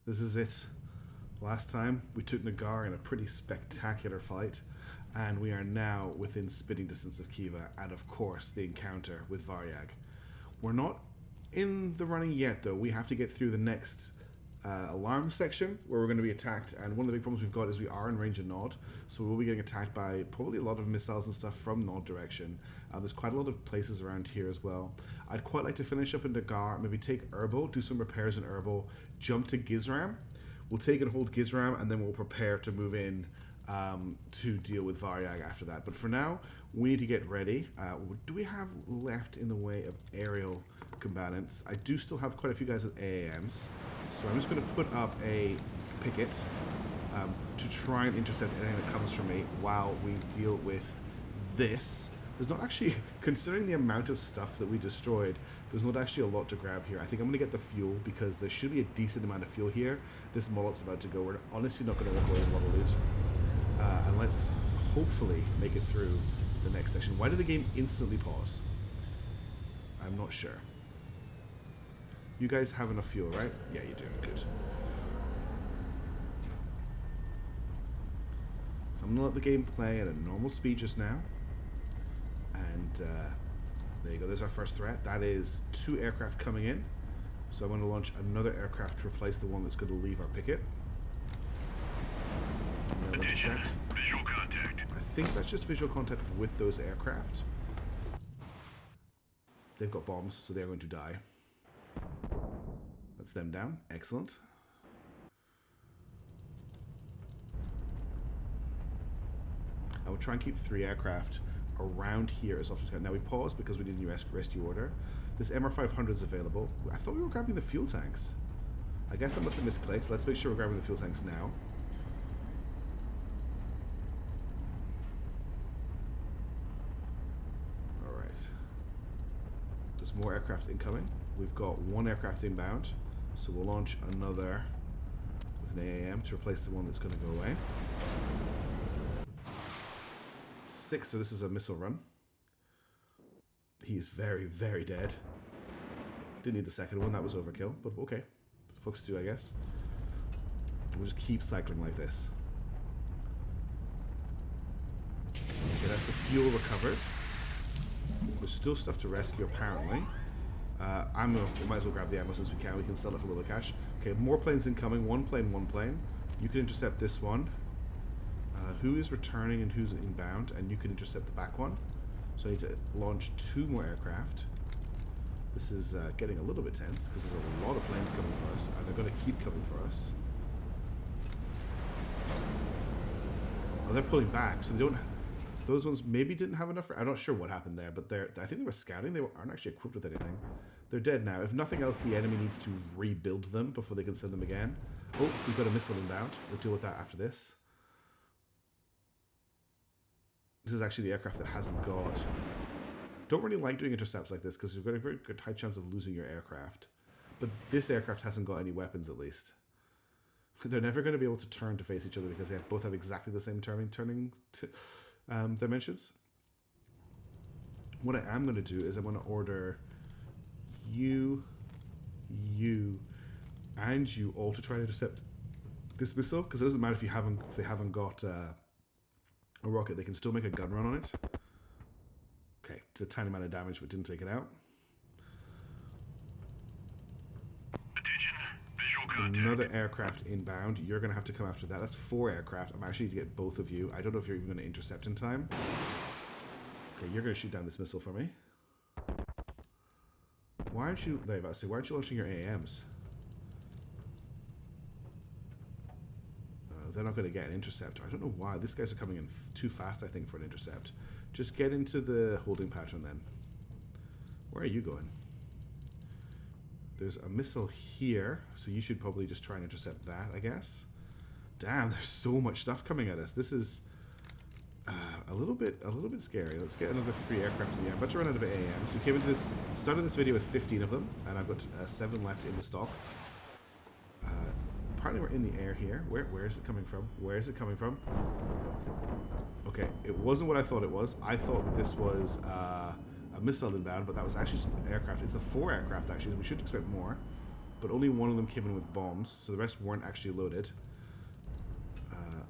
This is it. Last time we took Nagar in a pretty spectacular fight, and we are now within spitting distance of Khiva, and of course the encounter with Varyag. We're not in the running yet though. We have to get through the next alarm section where we're going to be attacked, and one of the big problems we've got is we are in range of Nod, so we'll be getting attacked by probably a lot of missiles and stuff from Nod direction. There's quite a lot of places around here as well. I'd quite like to finish up in Nagar, maybe take Herbol, do some repairs in Herbol, jump to Gizram. We'll take and hold Gizram, and then we'll prepare to move in to deal with Varyag after that. But for now, we need to get ready. What do we have left in the way of aerial combatants? I do still have quite a few guys with AAMs, so I'm just going to put up a picket to try and intercept anything that comes from me while we deal with this. There's not actually, considering the amount of stuff that we destroyed, there's not actually a lot to grab here. I think I'm going to get the fuel because there should be a decent amount of fuel here. This Molot's about to go. We're honestly not going to walk away with a lot of loot. And let's hopefully make it through the next section. Why did the game instantly pause? I'm not sure. You guys have enough fuel, right? Yeah, you do. Good. So I'm going to let the game play at a normal speed just now. And there you go, there's our first threat. That is 2 aircraft coming in. So I'm going to launch another aircraft to replace the one that's going to leave our picket. Attention, visual contact. I think that's just visual contact with those aircraft. They've got bombs, so they're going to die. That's them down. Excellent. I will try and keep 3 aircraft around here as often as I can. Now we pause because we did a new rescue order. This MR500 is available. I thought we were grabbing the fuel tanks. I guess I must have misclicked. Let's make sure we're grabbing the fuel tanks now. Alright. There's more aircraft incoming. We've got 1 aircraft inbound, so we'll launch another with an AAM to replace the one that's going to go away. 6, so this is a missile run. He's very, very dead. Didn't need the second one, that was overkill, but okay. Folks do, I guess. We'll just keep cycling like this. Okay, that's the fuel recovered. There's still stuff to rescue, apparently. Ammo, we might as well grab the ammo since we can. We can sell it for a little cash. Okay, more planes incoming. 1 plane, 1 plane. You can intercept this one. Who is returning and who's inbound, and you can intercept the back one. So I need to launch 2 more aircraft. This is getting a little bit tense because there's a lot of planes coming for us, and they're going to keep coming for us. Oh, they're pulling back, so they don't. Those ones maybe didn't have enough. I'm not sure what happened there, but I think they were scouting. They aren't actually equipped with anything. They're dead now. If nothing else, the enemy needs to rebuild them before they can send them again. Oh, we've got a missile inbound. We'll deal with that after this. This is actually the aircraft that hasn't got... Don't really like doing intercepts like this because you've got a very good high chance of losing your aircraft. But this aircraft hasn't got any weapons, at least. They're never going to be able to turn to face each other because they both have exactly the same turning dimensions. What I am going to do is I'm going to order you, and you all to try to intercept this missile, because it doesn't matter if they haven't got a rocket, they can still make a gun run on it. Okay, did a tiny amount of damage, but didn't take it out. Attention, visual contact. Another aircraft inbound. You're going to have to come after that. That's 4 aircraft. I'm actually going to get both of you. I don't know if you're even going to intercept in time. Okay, you're going to shoot down this missile for me. Why aren't you... Why aren't you launching your AMs? They're not going to get an intercept. I don't know why. These guys are coming in too fast, I think, for an intercept. Just get into the holding pattern then. Where are you going? There's a missile here, so you should probably just try and intercept that, I guess. Damn, there's so much stuff coming at us. This is a little bit scary. Let's get another 3 aircraft in the air. I'm about to run out of AMs. We came into this, started this video with 15 of them, and I've got 7 left in the stock. Apparently we're in the air here. Where is it coming from? Where is it coming from? Okay, it wasn't what I thought it was. I thought that this was a missile inbound, but that was actually just an aircraft. It's a 4 aircraft, actually. We should expect more. but only one of them came in with bombs, so the rest weren't actually loaded.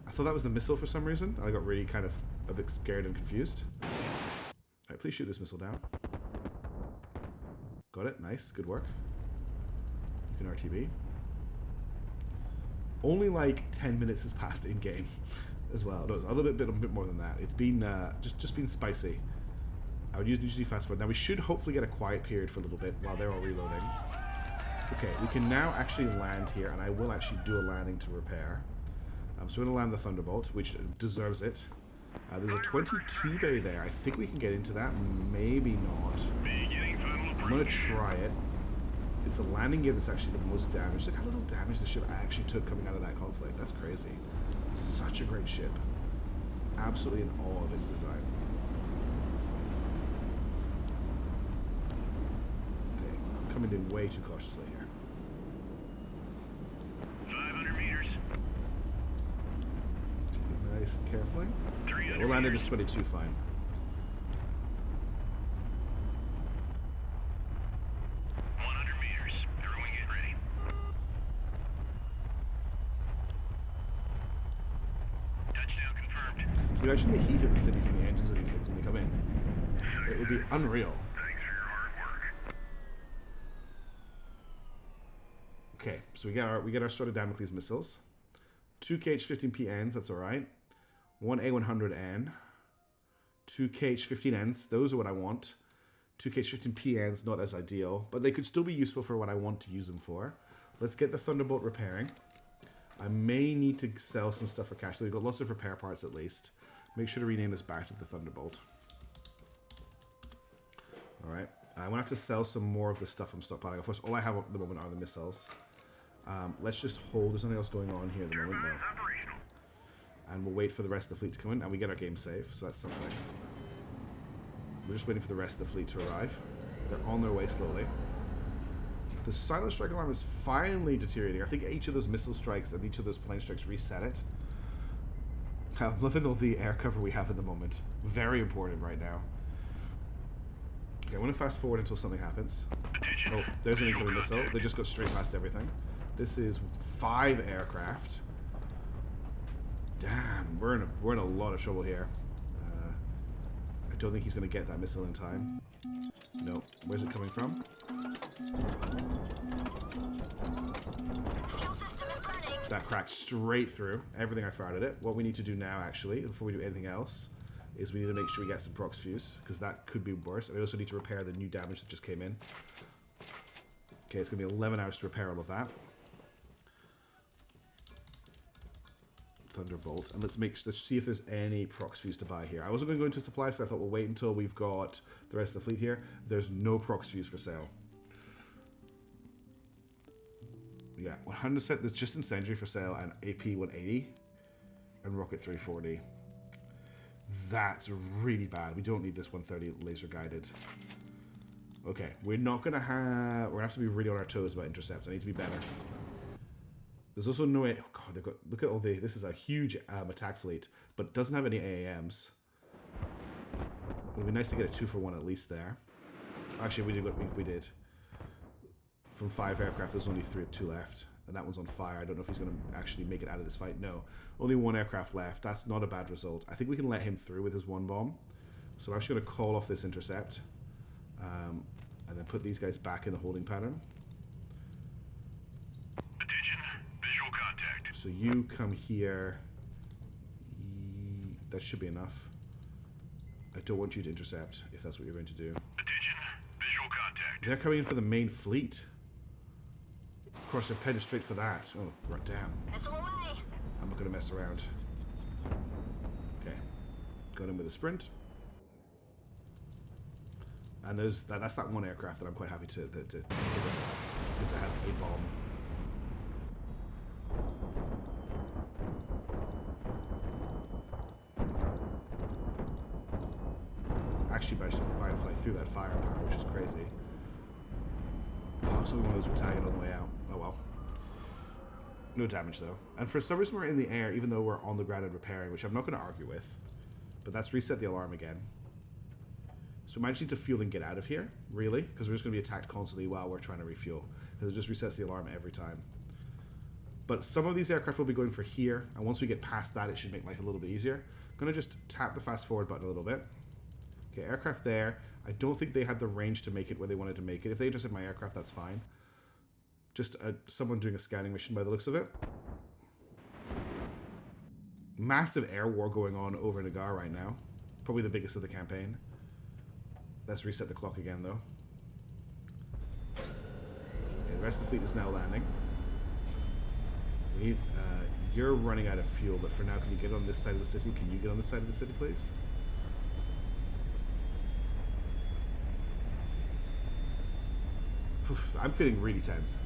I thought that was the missile for some reason. I got really kind of a bit scared and confused. Alright, please shoot this missile down. Got it. Nice. Good work. You can RTB. Only like 10 minutes has passed in game as well. No, a little bit more than that. It's been just been spicy. I would usually fast forward. Now we should hopefully get a quiet period for a little bit while they're all reloading. Okay, we can now actually land here, and I will actually do a landing to repair. So we're going to land the Thunderbolt, which deserves it. There's a 22 bay there. I think we can get into that. Maybe not. I'm going to try it. It's the landing gear that's actually the most damaged. Look how little damage the ship actually took coming out of that conflict. That's crazy. Such a great ship. Absolutely in awe of its design. Okay, I'm coming in way too cautiously here. 500 meters. Nice and carefully. Yeah, 300 we'll land at meters. this 22 fine. 100 meters. Everyone get ready. Touchdown confirmed. Can you imagine the heat of the city from the engines of these things when they come in? It would be unreal. Thanks for your hard work. Okay, so we get our Sword of Damocles missiles. 2 KH-15PNs, that's alright. 1 A100N. 2 KH-15Ns, those are what I want. 2 KH-15PNs, not as ideal, but they could still be useful for what I want to use them for. Let's get the Thunderbolt repairing. I may need to sell some stuff for cash. We've got lots of repair parts at least. Make sure to rename this back to the Thunderbolt. Alright, I'm going to have to sell some more of the stuff I'm stockpiling. Of course, all I have at the moment are the missiles. Let's just hold. There's nothing else going on here at the moment. No. Operational. And we'll wait for the rest of the fleet to come in, and we get our game save, so that's something. We're just waiting for the rest of the fleet to arrive. They're on their way slowly. The silent strike alarm is finally deteriorating. I think each of those missile strikes and each of those plane strikes reset it. I'm loving all the air cover we have at the moment. Very important right now. Okay, I'm going to fast forward until something happens. Attention. Oh, there's an Visual incoming missile. contact. They just got straight past everything. This is 5 aircraft. Damn, we're in a lot of trouble here. I don't think he's going to get that missile in time. No. Where's it coming from? That cracked straight through everything I fired at it. What we need to do now, actually, before we do anything else, is we need to make sure we get some prox fuse, because that could be worse. And we also need to repair the new damage that just came in. Okay, it's going to be 11 hours to repair all of that. Thunderbolt, and let's see if there's any prox fuse to buy here. I wasn't going to go into supply, so I thought we'll wait until we've got the rest of the fleet here. There's no prox fuse for sale. Yeah, 100%. There's just incendiary for sale and AP 180 and rocket 340. That's really bad. We don't need this 130 laser guided. Okay, we're not gonna have. We're gonna have to be really on our toes about intercepts. I need to be better. There's also no. Oh God, they've got. Look at all the. This is a huge attack fleet, but it doesn't have any AAMs. It would be nice to get a 2-for-1 at least there. Actually, we did. From 5 aircraft, there's only 2 left, and that one's on fire. I don't know if he's going to actually make it out of this fight. No, only 1 aircraft left. That's not a bad result. I think we can let him through with his 1 bomb. So I'm actually going to call off this intercept, and then put these guys back in the holding pattern. Attention. Visual contact. So you come here. That should be enough. I don't want you to intercept, if that's what you're going to do. Attention. Visual contact. They're coming in for the main fleet. Of course, they've headed straight for that. Oh, right, damn. Missile away. I'm not going to mess around. Okay. Got him with a sprint. And that's that 1 aircraft that I'm quite happy to hit us, because it has a bomb. Actually managed to fly through that firepower, which is crazy. Oh, so one of those were tagging on the way out. Oh well. No damage though. And for some reason we're in the air, even though we're on the ground and repairing, which I'm not going to argue with. But that's reset the alarm again. So we might just need to fuel and get out of here, really, because we're just going to be attacked constantly while we're trying to refuel. because it just resets the alarm every time. But some of these aircraft will be going for here, and once we get past that, it should make life a little bit easier. I'm going to just tap the fast forward button a little bit. Okay, aircraft there. I don't think they had the range to make it where they wanted to make it. If they intercepted my aircraft, that's fine. Just someone doing a scanning mission by the looks of it. Massive air war going on over Nagar right now. Probably the biggest of the campaign. Let's reset the clock again, though. Okay, the rest of the fleet is now landing. We need, you're running out of fuel, but for now, can you get on this side of the city? Can you get on this side of the city, please? Oof, I'm feeling really tense.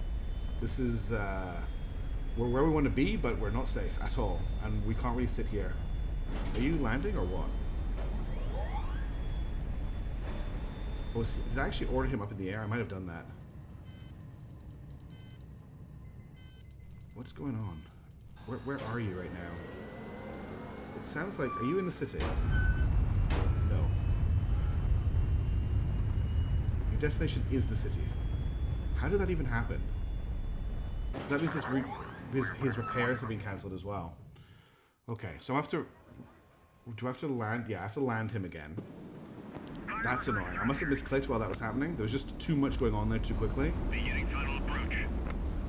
This is, we're where we want to be, but we're not safe at all. And we can't really sit here. Are you landing or what? Oh, did I actually order him up in the air? I might have done that. What's going on? Where are you right now? It sounds like... Are you in the city? No. Your destination is the city. How did that even happen? Because that means his repairs have been cancelled as well. Okay, so I have to... Do I have to land? Yeah, I have to land him again. That's annoying. I must have misclicked while that was happening. There was just too much going on there too quickly. Beginning final approach.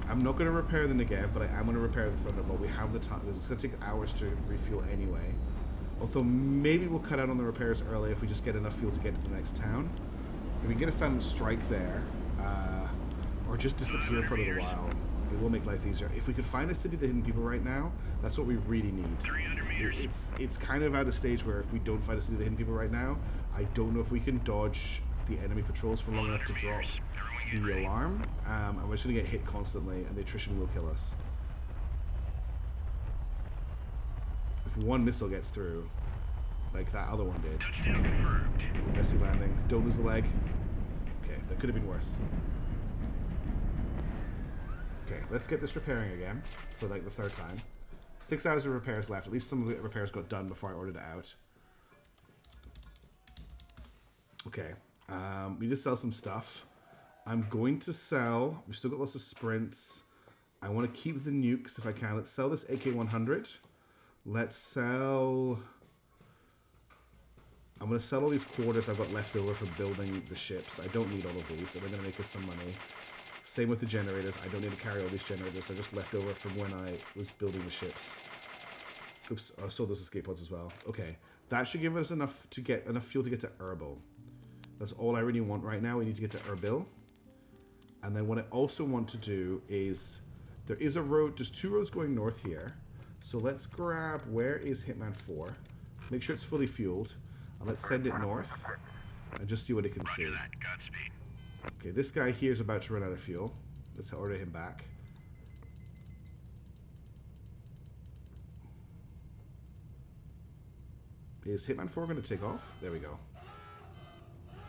I'm not going to repair the Negev, but I am going to repair the Thunderbolt. We have the time. It's going to take hours to refuel anyway. Although maybe we'll cut out on the repairs early if we just get enough fuel to get to the next town. If we can get a silent strike there, or just disappear for a little while, it will make life easier. If we could find a city of the hidden people right now, that's what we really need. 300 meters. It's kind of at a stage where if we don't find a city of the hidden people right now, I don't know if we can dodge the enemy patrols for long enough to drop the alarm, and we're just going to get hit constantly, and the attrition will kill us. If one missile gets through, like that other one did. Touchdown confirmed. Messy landing. Don't lose the leg. Okay, that could have been worse. Okay, let's get this repairing again for like the third time. 6 hours of repairs left. At least some of the repairs got done before I ordered it out. Okay, we need to sell some stuff. I'm going to sell... We've still got lots of sprints. I want to keep the nukes if I can. Let's sell this AK-100. Let's sell... I'm going to sell all these quarters I've got left over for building the ships. I don't need all of these, so they're going to make us some money. Same with the generators. I don't need to carry all these generators. They're just left over from when I was building the ships. Oops, I sold those escape pods as well. Okay, that should give us enough to get enough fuel to get to Herbol. That's all I really want right now. We need to get to Herbol. And then what I also want to do is... There is a road... There's two roads going north here. So let's grab... Where is Hitman 4? Make sure it's fully fueled. And let's send it north. And just see what it can see. Roger that. Godspeed. Okay, this guy here is about to run out of fuel. Let's order him back. Is Hitman 4 going to take off? There we go.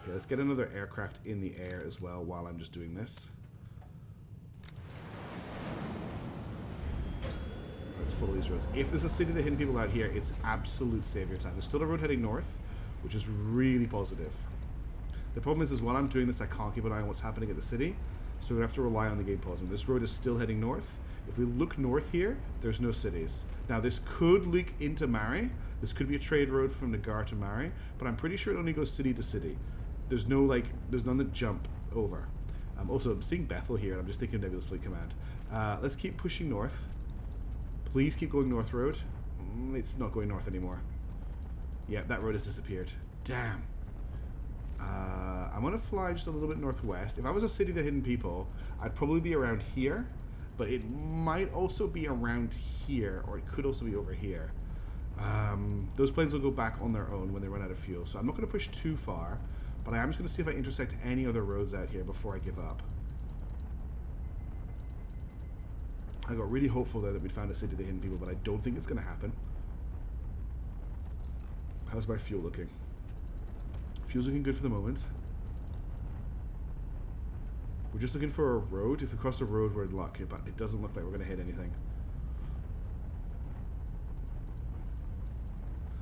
Okay, let's get another aircraft in the air as well while I'm just doing this. Let's follow these roads. If there's a city of the hidden people out here, it's absolute savior time. There's still a road heading north, which is really positive. The problem is while I'm doing this, I can't keep an eye on what's happening at the city, so we have to rely on the game pausing. This road is still heading north. If we look north here, there's no cities. Now, this could leak into Mari. This could be a trade road from Nagar to Mari, but I'm pretty sure it only goes city to city. There's no, like, there's none that jump over. Also, I'm seeing Bethel here, and I'm just thinking Nebulous Fleet Command. Let's keep pushing north. Please keep going north road. It's not going north anymore. Yeah, that road has disappeared. Damn. I'm going to fly just a little bit northwest. If I was a city of the hidden people, I'd probably be around here, but it might also be around here, or it could also be over here. Those planes will go back on their own when they run out of fuel, so I'm not going to push too far, but I am just going to see if I intersect any other roads out here before I give up. I got really hopeful there that we'd found a city of the hidden people, but I don't think it's going to happen. How's my fuel looking? Fuel's looking good for the moment. We're just looking for a road. If we cross a road, we're in luck, but it doesn't look like we're going to hit anything.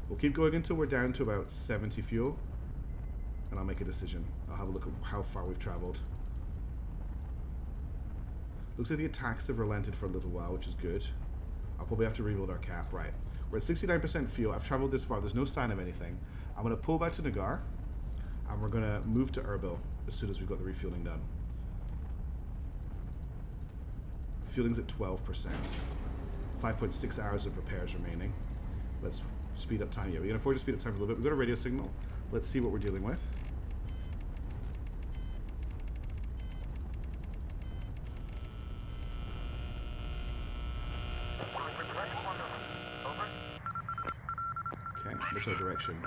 We'll keep going until we're down to about 70 fuel, and I'll make a decision. I'll have a look at how far we've traveled. Looks like the attacks have relented for a little while, which is good. I'll probably have to rebuild our cap. Right. We're at 69% fuel. I've traveled this far. There's no sign of anything. I'm going to pull back to Nagar. And we're going to move to Herbol as soon as we've got the refueling done. Fueling's at 12%. 5.6 hours of repairs remaining. Let's speed up time. Yeah, we can afford to speed up time for a little bit. We've got a radio signal. Let's see what we're dealing with. Okay, what's our direction?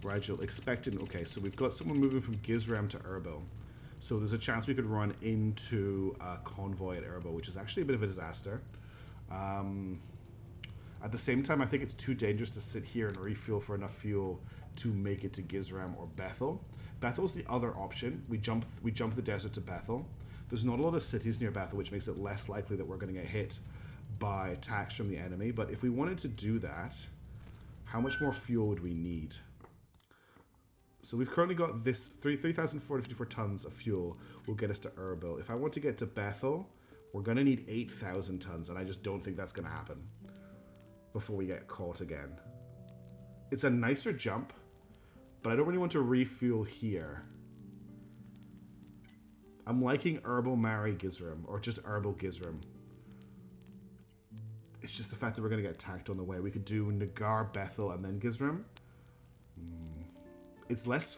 Rigel, expecting. Okay, so we've got someone moving from Gizram to Herbol. So there's a chance we could run into a convoy at Herbol, which is actually a bit of a disaster. At the same time, I think it's too dangerous to sit here and refuel for enough fuel to make it to Gizram or Bethel. Bethel's the other option. We jump the desert to Bethel. There's not a lot of cities near Bethel, which makes it less likely that we're going to get hit by attacks from the enemy. But if we wanted to do that, how much more fuel would we need? So we've currently got this 3,454 tons of fuel will get us to Herbol. If I want to get to Bethel, we're going to need 8,000 tons, and I just don't think that's going to happen before we get caught again. It's a nicer jump, but I don't really want to refuel here. I'm liking Herbol, Mary, Gizram, or just Herbol, Gizram. It's just the fact that we're going to get attacked on the way. We could do Nagar, Bethel, and then Gizram. It's less...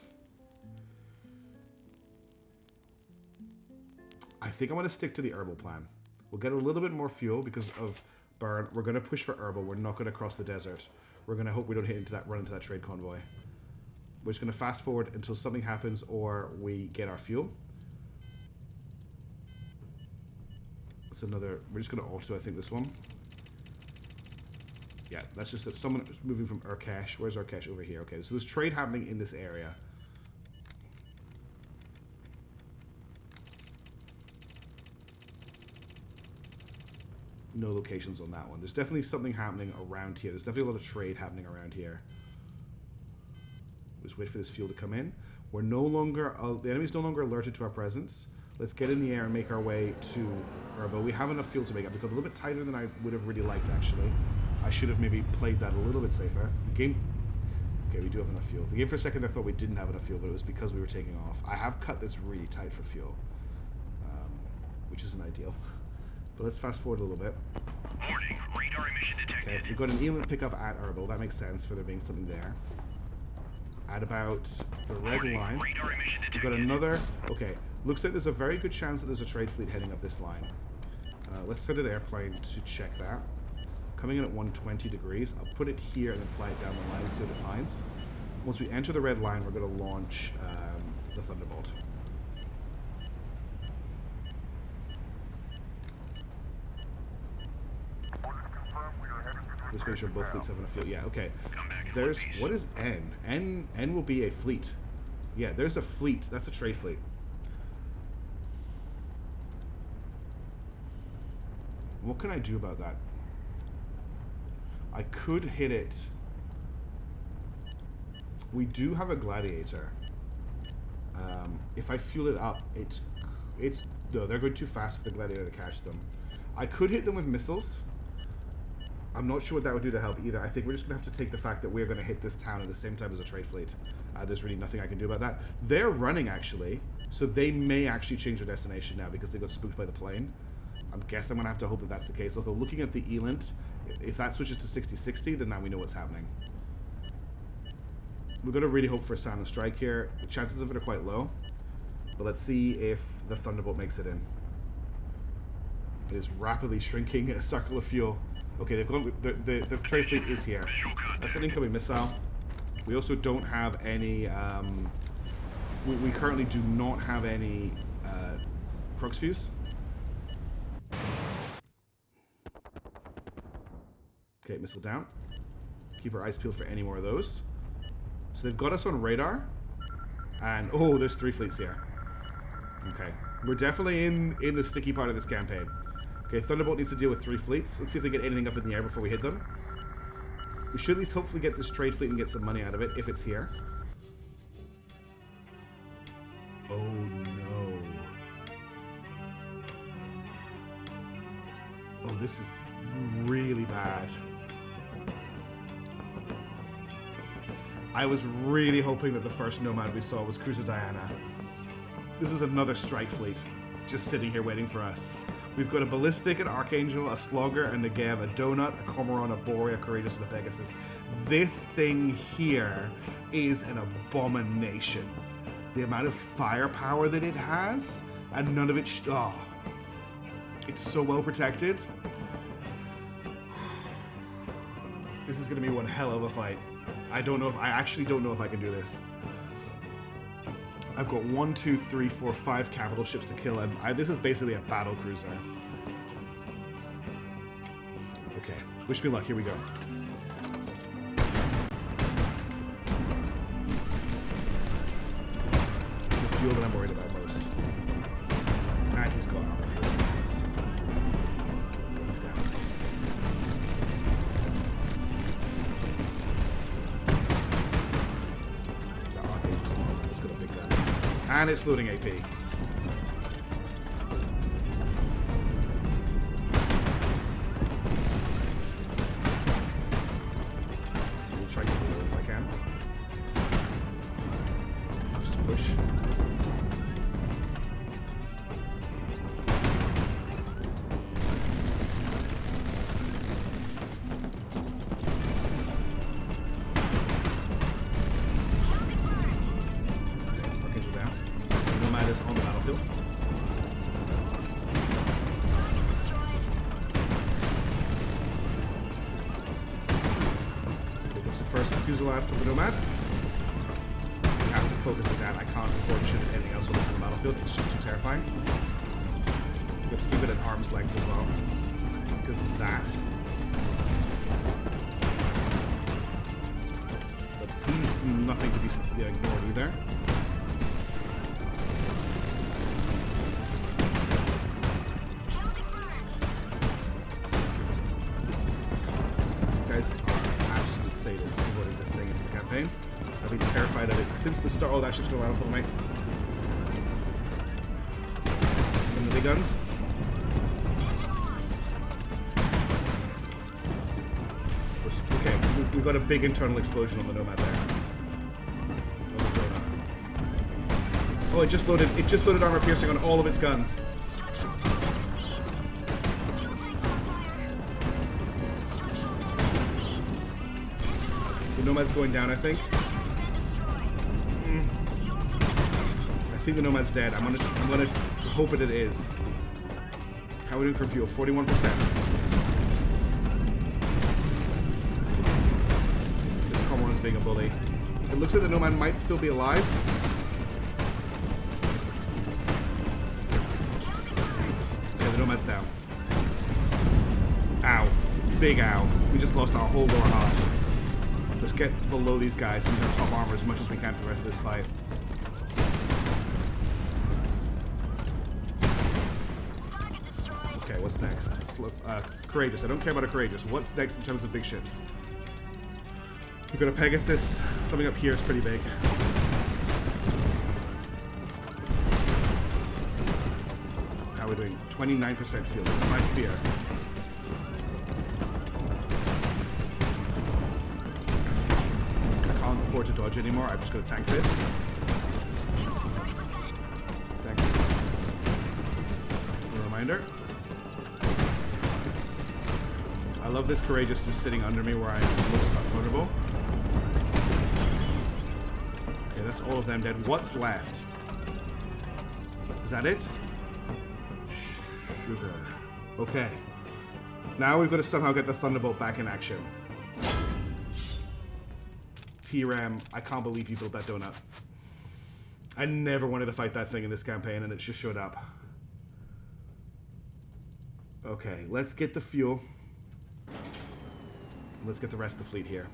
I think I'm going to stick to the Herbol plan. We'll get a little bit more fuel because of burn. We're going to push for Herbol. We're not going to cross the desert. We're going to hope we don't run into that trade convoy. We're just going to fast forward until something happens or we get our fuel. That's another... We're just going to auto, I think, this one. Yeah, that's just that someone moving from Urkesh. Where's Urkesh? Over here. Okay, so there's trade happening in this area. No locations on that one. There's definitely something happening around here. There's definitely a lot of trade happening around here. Just wait for this fuel to come in. We're no longer... the enemy's no longer alerted to our presence. Let's get in the air and make our way to Herbol. We have enough fuel to make up. It's a little bit tighter than I would have really liked, actually. I should have maybe played that a little bit safer. The game... Okay, we do have enough fuel. The game for a second I thought we didn't have enough fuel, but it was because we were taking off. I have cut this really tight for fuel, which isn't ideal. But let's fast forward a little bit. Warning, radar emission detected. Okay, we've got an element pickup at Herbol. That makes sense for there being something there. At about the red line, we've got another... Okay, looks like there's a very good chance that there's a trade fleet heading up this line. Let's send an airplane to check that. Coming in at 120 degrees. I'll put it here and then fly it down the line and see what it finds. Once we enter the red line, we're going to launch the Thunderbolt. Just make sure both fleets have enough fuel. Yeah, okay. There's... What is N? N will be a fleet. Yeah, there's a fleet. That's a trade fleet. What can I do about that? I could hit it. We do have a gladiator. If I fuel it up, it's no, they're going too fast for the gladiator to catch them. I could hit them with missiles. I'm not sure what that would do to help either. I think we're just going to have to take the fact that we're going to hit this town at the same time as a trade fleet. There's really nothing I can do about that. They're running, actually, so they may actually change their destination now because they got spooked by the plane. I guess I'm going to have to hope that that's the case. Although looking at the Elant, if that switches to 60-60, then now we know what's happening. We're going to really hope for a silent strike here. The chances of it are quite low. But let's see if the Thunderbolt makes it in. It is rapidly shrinking a circle of fuel. Okay, they've gone. The trade fleet is here. That's an incoming missile. We also don't have any. We currently do not have any prox fuse. Okay, missile down. Keep our eyes peeled for any more of those. So they've got us on radar, and oh, there's 3 fleets here. Okay, we're definitely in the sticky part of this campaign. Okay, Thunderbolt needs to deal with 3 fleets. Let's see if they get anything up in the air before we hit them. We should at least hopefully get this trade fleet and get some money out of it, if it's here. Oh no. Oh, this is really bad. I was really hoping that the first nomad we saw was Cruiser Diana. This is another strike fleet, just sitting here waiting for us. We've got a Ballistic, an Archangel, a Slugger, a Negev, a Donut, a Cormoran, a Borea, a Courageous, and a Pegasus. This thing here is an abomination. The amount of firepower that it has, and none of it... oh, it's so well protected. This is going to be one hell of a fight. I actually don't know if I can do this. I've got 1, 2, 3, 4, 5 capital ships to kill, and this is basically a battle cruiser. Okay, wish me luck. Here we go. It's the fuel that I'm worried about most. And he's got armor. He's down. It's got a big gun. And it's loading AP. We'll try to get it if I can. Just push. On the battlefield. Pick up the first fusillade for the Nomad. We have to focus at that. I can't afford to shoot at anything else when it's on the battlefield. It's just too terrifying. We have to keep it at arm's length as well. Because of that. But please, nothing to be ignored either. Absolute sadists devoting this thing into the campaign. I've been terrified of it since the start. Oh, that ship's going around on me. And the big guns. Okay, we've got a big internal explosion on the Nomad there. Oh, it just loaded armor piercing on all of its guns. The Nomad's going down, I think. I think the Nomad's dead. I'm gonna hope it is. How are we doing for fuel? 41%. This Cormoran's being a bully. It looks like the Nomad might still be alive. Okay, the Nomad's down. Ow. Big ow. We just lost our whole lower half. Let's get below these guys and use our top armor as much as we can for the rest of this fight. Okay, what's next? Let's look, Courageous. I don't care about a Courageous. What's next in terms of big ships? We've got a Pegasus. Something up here is pretty big. How are we doing? 29% fuel. This is my fear. Afford to dodge anymore. I'm just going to tank this. Thanks. A reminder. I love this Courageous just sitting under me where I'm most vulnerable. Okay, that's all of them dead. What's left? Is that it? Sugar. Okay. Now we've got to somehow get the Thunderbolt back in action. T-Ram, I can't believe you built that donut. I never wanted to fight that thing in this campaign, and it just showed up. Okay, let's get the fuel. Let's get the rest of the fleet here.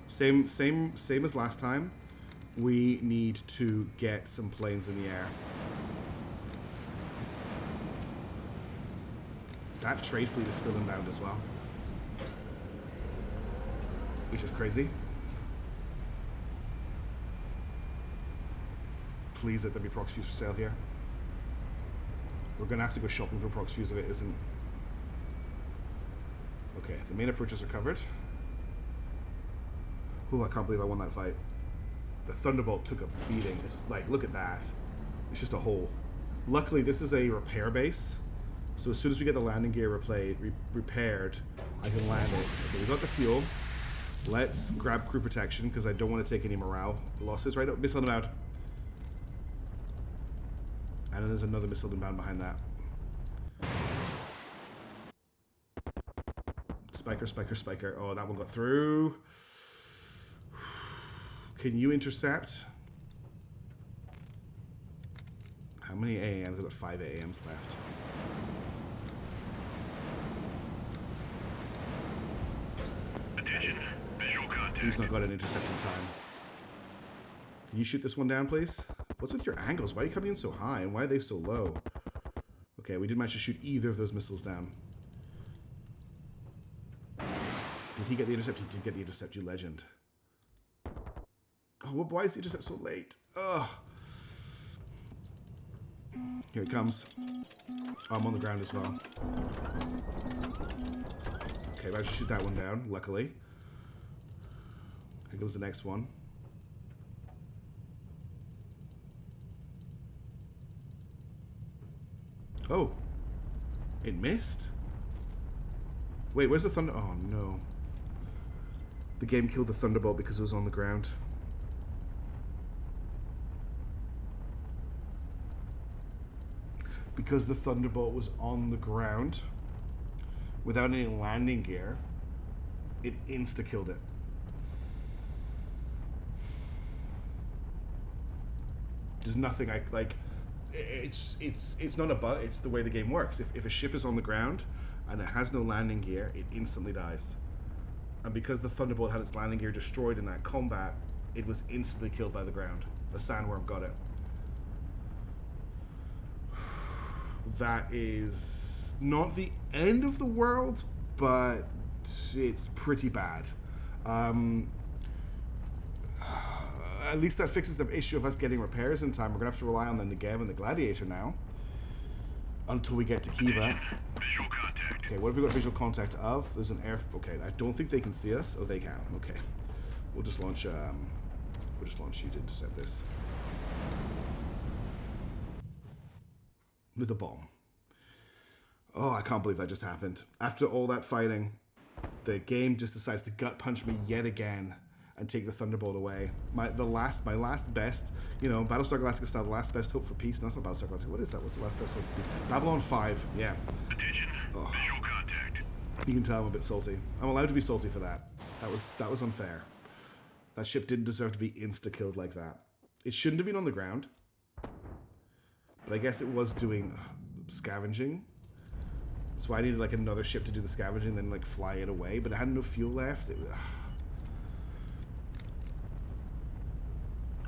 Same as last time. We need to get some planes in the air. That trade fleet is still inbound as well, which is crazy. please let there be prox fuse for sale here. We're gonna have to go shopping for prox fuse if it isn't. Okay, the main approaches are covered. Oh, I can't believe I won that fight. The Thunderbolt took a beating. It's like, look at that. It's just a hole. Luckily, this is a repair base. So as soon as we get the landing gear repaired, I can land it. Okay, we got the fuel. Let's grab crew protection because I don't want to take any morale losses. Right, missile inbound. And then there's another missile inbound behind that. Spiker, spiker, spiker. Oh, that one got through. Can you intercept? How many AMs? I've got 5 AMs left. Attention, visual contact. He's not got an intercept in time. Can you shoot this one down, please? What's with your angles? Why are you coming in so high, and why are they so low? Okay, we didn't manage to shoot either of those missiles down. Did he get the intercept? He did get the intercept, you legend. Oh, why is the intercept so late? Ugh. Here it comes. Oh, I'm on the ground as well. Okay, I should shoot that one down, luckily. Here goes the next one. Oh. It missed? Wait, where's the thunder? Oh, no. The game killed the Thunderbolt because it was on the ground. Because the Thunderbolt was on the ground, without any landing gear, it insta-killed it. There's nothing like. It's not a bug. It's the way the game works. If a ship is on the ground and it has no landing gear, it instantly dies. And because the Thunderbolt had its landing gear destroyed in that combat, it was instantly killed by the ground. The sandworm got it. That is not the end of the world, but it's pretty bad. At least that fixes the issue of us getting repairs in time. We're going to have to rely on the Negev and the Gladiator now. Until we get to Khiva. Visual contact. Okay, what have we got visual contact of? There's an air... Okay, I don't think they can see us. Oh, they can. Okay. We'll just launch... you to intercept this. With a bomb. Oh, I can't believe that just happened. After all that fighting, the game just decides to gut punch me yet again and take the Thunderbolt away. My last best, Battlestar Galactica style, the last best hope for peace. No, that's not Battlestar Galactica. What is that? What's the last best hope for peace? Babylon 5. Yeah. Attention, visual contact. You can tell I'm a bit salty. I'm allowed to be salty for that. That was unfair. That ship didn't deserve to be insta-killed like that. It shouldn't have been on the ground. But I guess it was doing scavenging. That's why I needed like another ship to do the scavenging, then like fly it away. But it had no fuel left.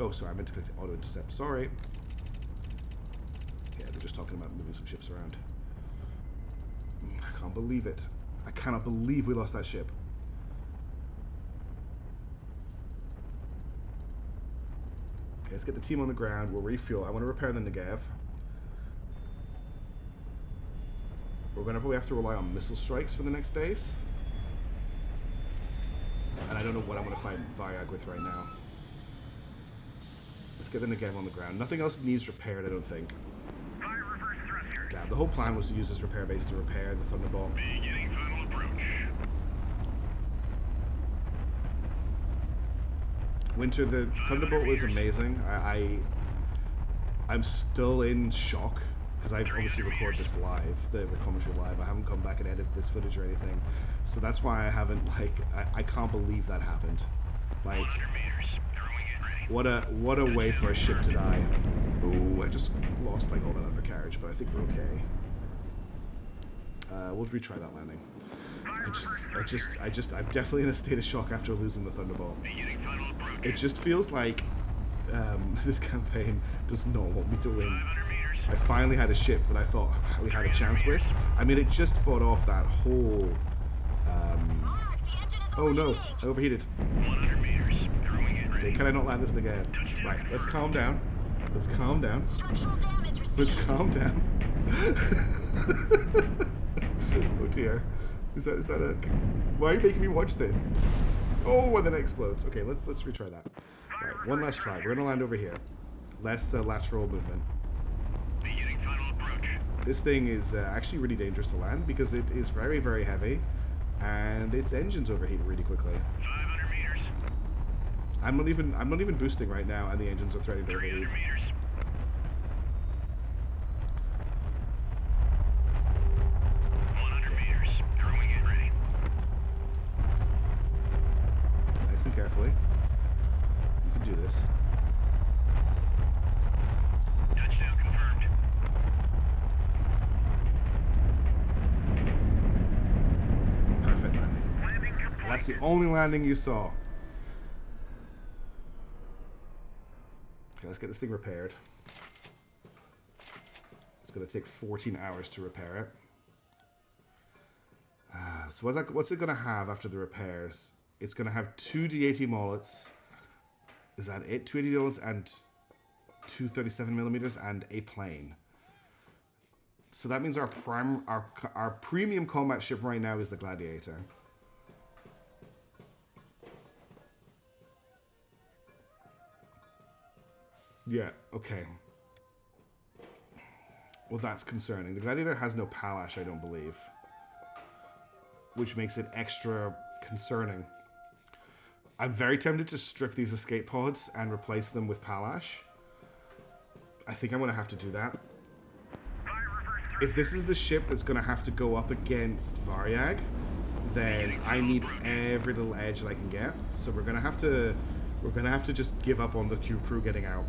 Oh, sorry, I meant to click the auto intercept. Sorry. Yeah, they're just talking about moving some ships around. I can't believe it. I cannot believe we lost that ship. Okay, let's get the team on the ground. We'll refuel. I want to repair the Negev. We're going to probably have to rely on missile strikes for the next base. And I don't know what I'm going to fight Varyag with right now. Let's get the Negev on the ground. Nothing else needs repaired, I don't think. Fire reverse thruster. Damn, the whole plan was to use this repair base to repair the Thunderbolt. Beginning final approach. Winter, the Thunderbolt was amazing. I'm still in shock because I obviously record this live, the commentary live. I haven't come back and edited this footage or anything, so that's why I haven't I can't believe that happened. Like, 100 meters. Throwing it ready. what a way for a ship to die. Oh, I just lost like all that undercarriage, but I think we're okay. We'll retry that landing. I'm definitely in a state of shock after losing the Thunderbolt. Beginning final approach. It just feels like this campaign does not want me to win. 500 meters. I finally had a ship that I thought we had a chance with. I mean, it just fought off that whole... oh no, I overheated. 100 meters. Throwing it ready. Okay, can I not land this again? Right, let's calm down. Let's calm down. Structural damage Let's received. calm down. Oh dear. Is that a... Why are you making me watch this? Oh, and then it explodes. Okay, let's retry that. Alright, one last try. We're gonna land over here. Less lateral movement. Beginning final approach. This thing is actually really dangerous to land because it is very, very heavy, and its engines overheat really quickly. 500 meters. I'm not even boosting right now, and the engines are threatening to 300 overheat. meters. 100 meters. Throwing it ready. Nice and carefully. You can do this. Touchdown confirmed. Perfect landing. And that's the only landing you saw. Okay, let's get this thing repaired. It's going to take 14 hours to repair it. So what's it going to have after the repairs? It's going to have 2 D80 mullets. Is that it? 2 80 mullets and 2 37mm and a plane. So that means our premium combat ship right now is the Gladiator. Yeah, okay. Well, that's concerning. The Gladiator has no Palash, I don't believe. Which makes it extra concerning. I'm very tempted to strip these escape pods and replace them with Palash. I think I'm going to have to do that. If this is the ship that's going to have to go up against Varyag, then I need every little edge that I can get. So we're going to have to just give up on the crew getting out.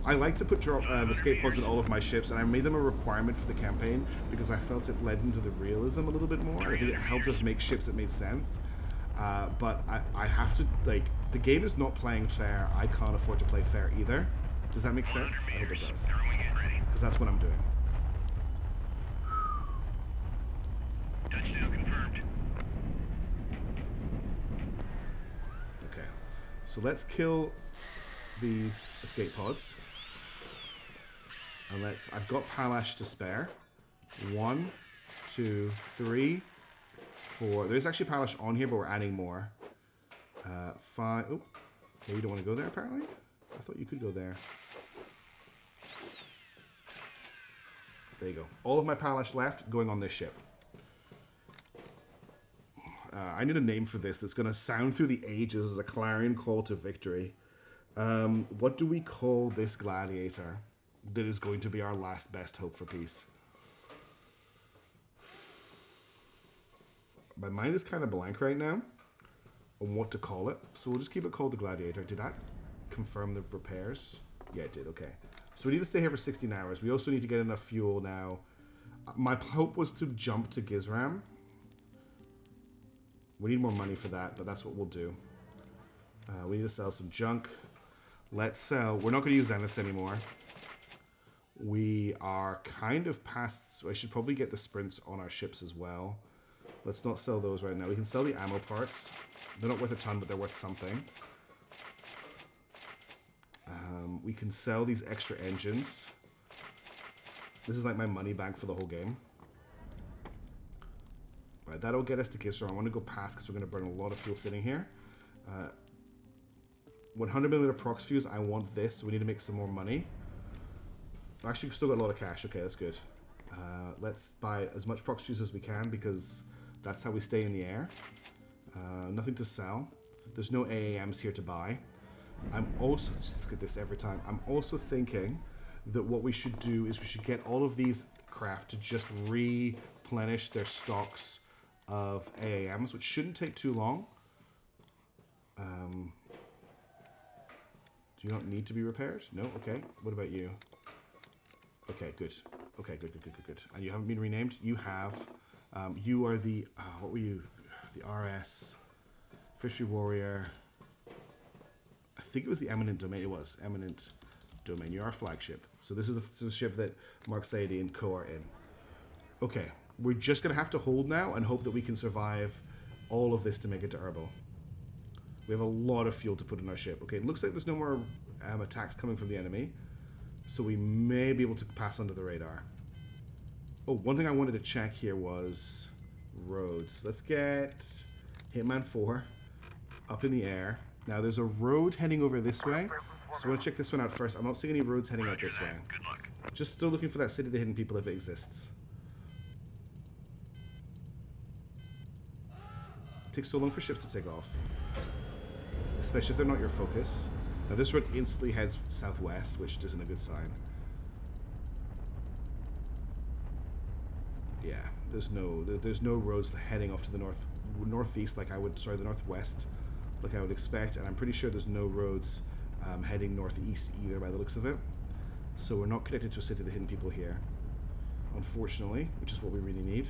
I like to put escape pods in all of my ships, and I made them a requirement for the campaign because I felt it led into the realism a little bit more. I think it helped us make ships that made sense. But I have to, like, the game is not playing fair. I can't afford to play fair either. Does that make sense? I hope it does. Throwing it ready. Because that's what I'm doing. Touchdown confirmed. Okay. So let's kill these escape pods. And I've got Palash to spare. 1, 2, 3, 4. There's actually Palash on here, but we're adding more. 5. Oh, okay, you don't want to go there apparently? I thought you could go there. There you go. All of my Palash left going on this ship. I need a name for this that's going to sound through the ages as a clarion call to victory. What do we call this gladiator that is going to be our last best hope for peace? My mind is kind of blank right now on what to call it, so we'll just keep it called the Gladiator. Did that confirm the repairs? Yeah, it did. Okay. So we need to stay here for 16 hours. We also need to get enough fuel now. My hope was to jump to Gizram. We need more money for that, but that's what we'll do. We need to sell some junk. Let's sell. We're not going to use Zeniths anymore. We are kind of past. So I should probably get the sprints on our ships as well. Let's not sell those right now. We can sell the ammo parts. They're not worth a ton, but they're worth something. We can sell these extra engines. This is like my money bank for the whole game. Right, that'll get us to Gizram. I want to go past because we're going to burn a lot of fuel sitting here. 100mm prox fuse. I want this, so we need to make some more money. Actually, we've still got a lot of cash. Okay, that's good. Let's buy as much prox fuse as we can because that's how we stay in the air. Nothing to sell. There's no AAMs here to buy. I'm also, just look at this every time. I'm also thinking that what we should do is we should get all of these craft to just replenish their stocks of AAMs, which shouldn't take too long. Do you not need to be repaired? No? Okay. What about you? Okay, good. Okay, good. And you haven't been renamed? You have. You are the, what were you? The RS, Fishery Warrior. I think it was the Eminent Domain. It was Eminent Domain. You're our flagship. So this is the ship that Mark Sadie and co are in. Okay, we're just going to have to hold now and hope that we can survive all of this to make it to Herbol. We have a lot of fuel to put in our ship. Okay, it looks like there's no more attacks coming from the enemy. So we may be able to pass under the radar. Oh, one thing I wanted to check here was roads. Let's get Hitman 4 up in the air. Now there's a road heading over this way. So I want to check this one out first. I'm not seeing any roads heading out this way. Good luck. Just still looking for that City of the Hidden People if it exists. It takes so long for ships to take off. Especially if they're not your focus. Now this road instantly heads southwest, which isn't a good sign. Yeah, there's no roads heading off to the northeast like I would, sorry, the northwest like I would expect, and I'm pretty sure there's no roads heading northeast either by the looks of it. So we're not connected to a City of the Hidden People here, unfortunately, which is what we really need.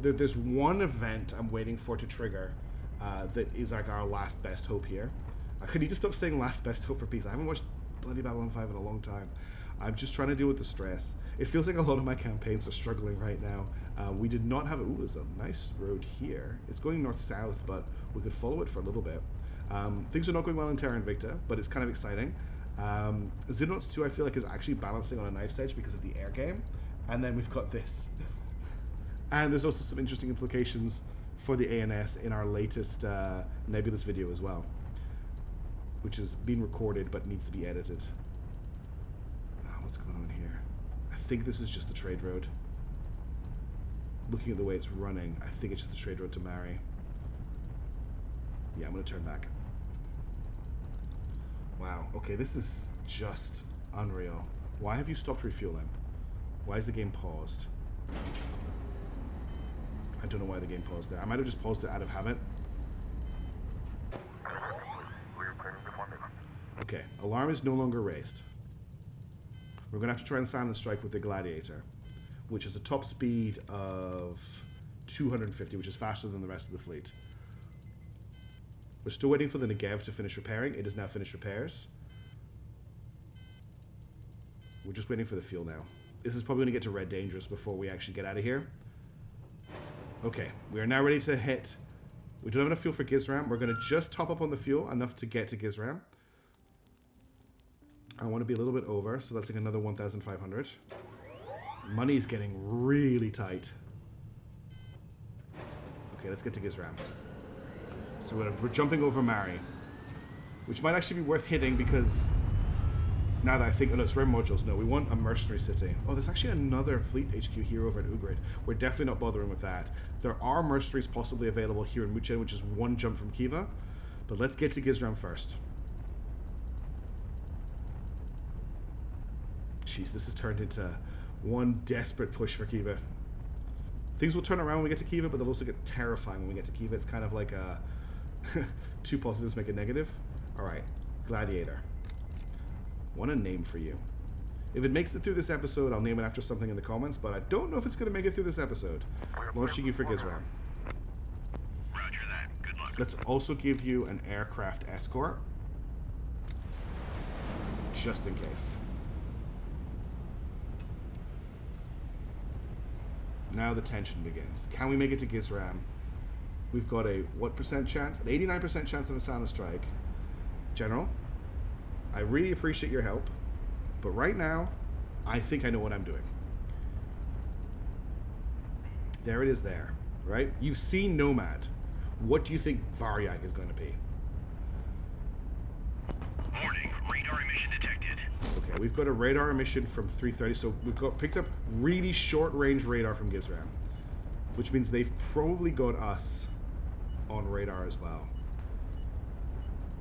There's one event I'm waiting for to trigger that is like our last best hope here. I need to stop saying last best hope for peace. I haven't watched bloody Babylon 5 in a long time. I'm just trying to deal with the stress. It feels like a lot of my campaigns are struggling right now. We did not have... Ooh, there's a nice road here. It's going north-south, but we could follow it for a little bit. Things are not going well in Terra Invicta, but it's kind of exciting. Xenonauts 2, I feel like, is actually balancing on a knife's edge because of the air game. And then we've got this. And there's also some interesting implications for the ANS in our latest Nebulous video as well, which has been recorded but needs to be edited. What's going on here? I think this is just the trade road. Looking at the way it's running, I think it's just the trade road to Mari. Yeah, I'm going to turn back. Wow, okay, this is just unreal. Why have you stopped refueling? Why is the game paused? I don't know why the game paused there. I might have just paused it out of habit. Okay, alarm is no longer raised. We're going to have to try and silent strike with the Gladiator, which is a top speed of 250, which is faster than the rest of the fleet. We're still waiting for the Negev to finish repairing. It has now finished repairs. We're just waiting for the fuel now. This is probably going to get to Red Dangerous before we actually get out of here. Okay, we are now ready to hit. We don't have enough fuel for Gizram. We're going to just top up on the fuel, enough to get to Gizram. I want to be a little bit over, so that's like another 1,500. Money's getting really tight. Okay, let's get to Gizram. So we're jumping over Mari, which might actually be worth hitting because now that I think, oh no, it's rare modules. No, we want a mercenary city. Oh, there's actually another fleet HQ here over at Ugrid. We're definitely not bothering with that. There are mercenaries possibly available here in Muchen, which is one jump from Khiva. But let's get to Gizram first. Jeez, this has turned into one desperate push for Khiva. Things will turn around when we get to Khiva, but they'll also get terrifying when we get to Khiva. It's kind of like a two positives make a negative. Alright, Gladiator. Want a name for you. If it makes it through this episode, I'll name it after something in the comments, but I don't know if it's going to make it through this episode. Launching you for Gizram. Roger that. Good luck. Let's also give you an aircraft escort. Just in case. Now the tension begins. Can we make it to Gizram? We've got a what percent chance? An 89% chance of a silent strike. General, I really appreciate your help, but right now, I think I know what I'm doing. There it is there, right? You've seen Nomad. What do you think Varyag is going to be? Warning, radar emission detected. Okay, we've got a radar emission from 330, so we've got picked up really short-range radar from Gizram, which means they've probably got us on radar as well.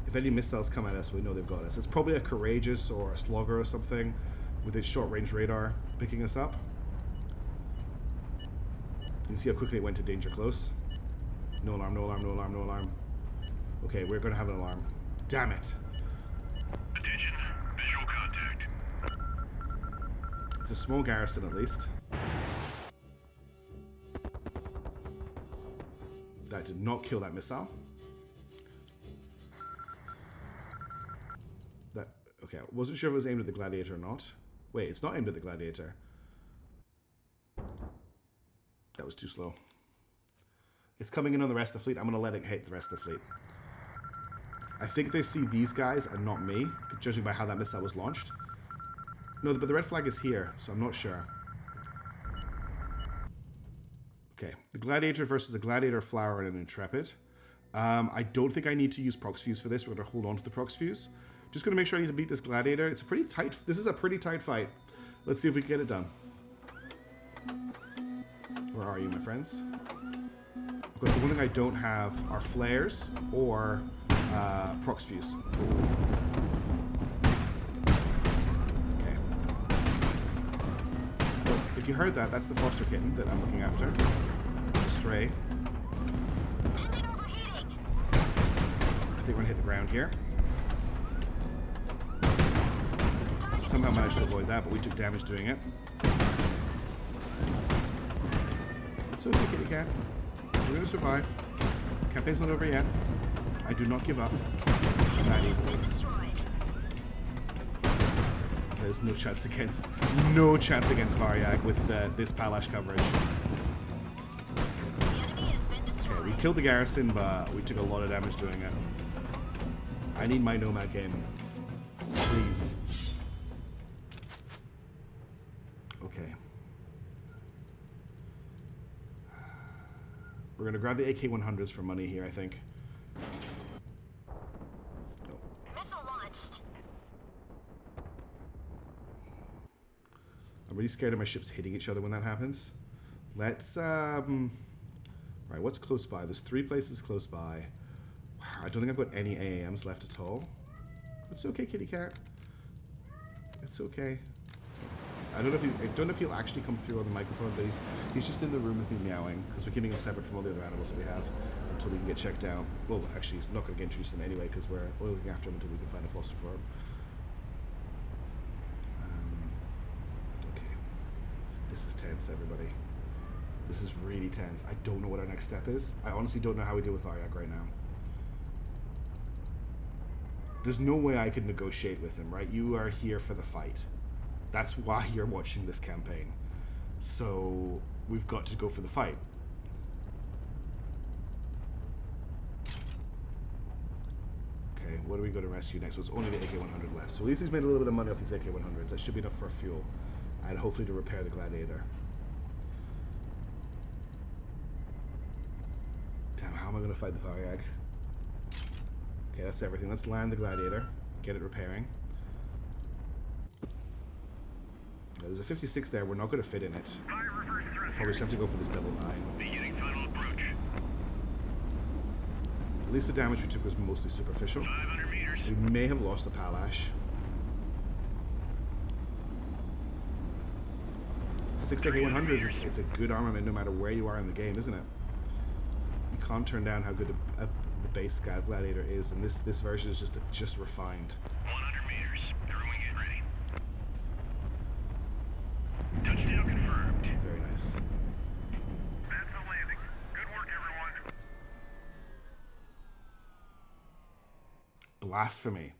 If any missiles come at us, we know they've got us. It's probably a Courageous or a Slugger or something with its short-range radar picking us up. You can see how quickly it went to danger close. No alarm, no alarm, no alarm, no alarm. Okay, we're going to have an alarm. Damn it. Attention, visual contact. It's a small garrison at least. That did not kill that missile. Okay, I wasn't sure if it was aimed at the Gladiator or not. Wait, it's not aimed at the Gladiator. That was too slow. It's coming in on the rest of the fleet. I'm going to let it hit the rest of the fleet. I think they see these guys and not me, judging by how that missile was launched. No, but the red flag is here, so I'm not sure. Okay, the Gladiator versus a Gladiator, Flower, and an Intrepid. I don't think I need to use Prox Fuse for this. We're going to hold on to the Prox Fuse. Just going to make sure I need to beat this Gladiator. It's a pretty tight... This is a pretty tight fight. Let's see if we can get it done. Where are you, my friends? Of course, the one thing I don't have are Flares or Prox Fuse. Okay. Well, if you heard that, that's the foster kitten that I'm looking after. Stray. I think we're going to hit the ground here. Somehow managed to avoid that, but we took damage doing it. It's okay, kitty cat. We're going to survive. Campaign's not over yet. I do not give up that easily. There's no chance against Varyag with this Palash coverage. Okay, we killed the Garrison, but we took a lot of damage doing it. I need my Nomad game. Please. Okay. We're going to grab the AK-100s for money here, I think. Missile launched. I'm really scared of my ships hitting each other when that happens. Let's, right, what's close by? There's 3 places close by. I don't think I've got any AAMs left at all. It's okay, kitty cat. It's okay. I don't know if he'll actually come through on the microphone, but he's just in the room with me meowing, because we're keeping him separate from all the other animals that we have until we can get checked out. Well, actually, he's not going to get introduced in anyway, because we're looking after him until we can find a foster for him. Okay. This is tense, everybody. This is really tense. I don't know what our next step is. I honestly don't know how we deal with Varyag right now. There's no way I could negotiate with him, right? You are here for the fight. That's why you're watching this campaign. So we've got to go for the fight. Okay, what are we going to rescue next? Well, it's only the AK-100 left. So at least he's made a little bit of money off these AK-100s. That should be enough for fuel. And hopefully to repair the Gladiator. Damn, how am I going to fight the Varyag? Okay, that's everything. Let's land the Gladiator. Get it repairing. There's a 56 there. We're not going to fit in it. Probably just have to go for this double 9. Beginning final approach. At least the damage we took was mostly superficial. 500 meters. We may have lost the Palash. 6 AK-100s, it's a good armament no matter where you are in the game, isn't it? You can't turn down how good the base Gladiator is, and this version is just refined. 100 meters. Everyone get ready. Touchdown confirmed. Very nice. That's the landing. Good work, everyone. Blasphemy.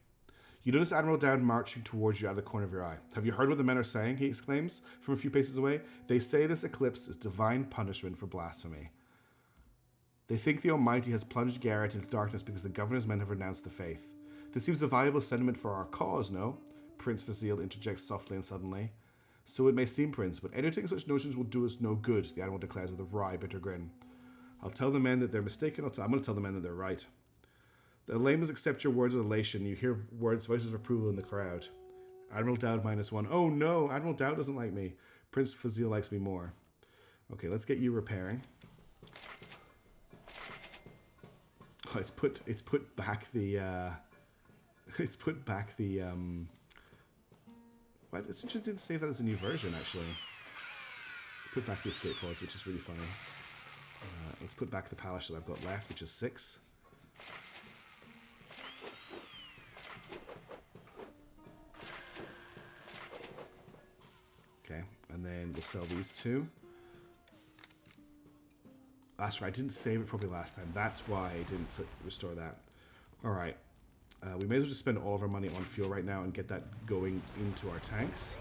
You notice Admiral Dowd marching towards you out of the corner of your eye. Have you heard what the men are saying? He exclaims from a few paces away. They say this eclipse is divine punishment for blasphemy. They think the Almighty has plunged Garrett into darkness because the governor's men have renounced the faith. This seems a valuable sentiment for our cause, no? Prince Vazil interjects softly and suddenly. So it may seem, Prince, but entertaining such notions will do us no good, the Admiral declares with a wry, bitter grin. I'll tell the men that they're mistaken. I'm going to tell the men that they're right. The lamers accept your words of elation. You hear voices of approval in the crowd. Admiral Dowd -1. Oh no, Admiral Dowd doesn't like me. Prince Vazil likes me more. Okay, let's get you repairing. Oh, it's put back the What? It didn't say that as a new version actually. Put back the escape pods, which is really funny. Let's put back the Palash that I've got left, which is 6. Okay, and then we'll sell these 2. That's right, I didn't save it properly last time. That's why I didn't restore that. Alright. We may as well just spend all of our money on fuel right now and get that going into our tanks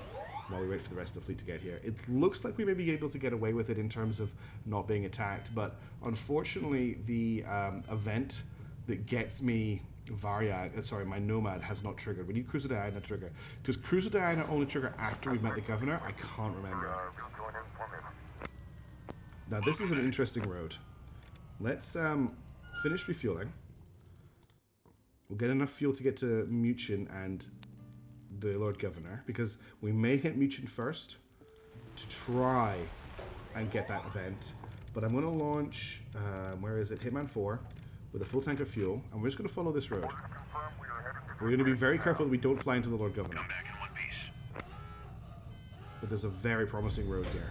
while we wait for the rest of the fleet to get here. It looks like we may be able to get away with it in terms of not being attacked, but unfortunately the event that gets me Varyag, sorry, my nomad has not triggered. We need Cruiser Diana to trigger. Does Cruiser Diana only trigger after we've met the governor? I can't remember. Now this is an interesting road. Let's finish refueling. We'll get enough fuel to get to Muchin and the Lord Governor, because we may hit Muchin first to try and get that event. But I'm going to launch, where is it? Hitman 4 with a full tank of fuel, and we're just going to follow this road. We're going to be very careful that we don't fly into the Lord Governor. Back in one piece. But there's a very promising road here.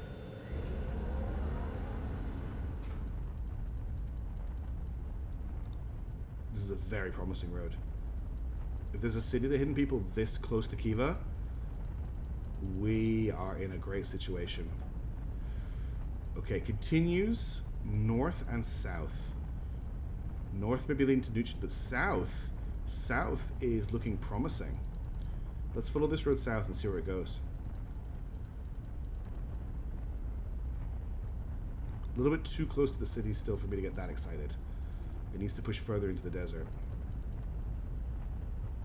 This is a very promising road. If there's a city of the hidden people this close to Khiva, we are in a great situation. Okay, continues north and south. North may be leading to Nuchin, but south is looking promising. Let's follow this road south and see where it goes. A little bit too close to the city still for me to get that excited. It needs to push further into the desert.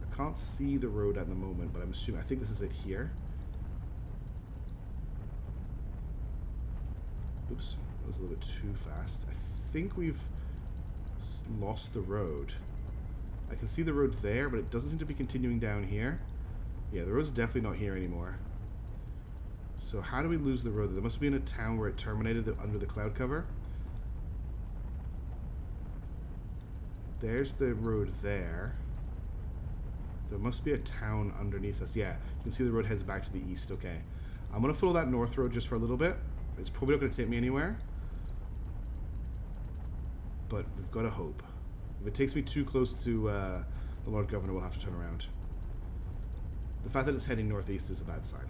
I can't see the road at the moment, but I'm assuming, I think this is it here. Oops, that was a little bit too fast. I think we've lost the road. I can see the road there, but it doesn't seem to be continuing down here. Yeah, the road's definitely not here anymore. So how do we lose the road? There must be in a town where it terminated under the cloud cover. There's the road there. There must be a town underneath us. Yeah, you can see the road heads back to the east. Okay. I'm going to follow that north road just for a little bit. It's probably not going to take me anywhere. But we've got to hope. If it takes me too close to the Lord Governor, we'll have to turn around. The fact that it's heading northeast is a bad sign.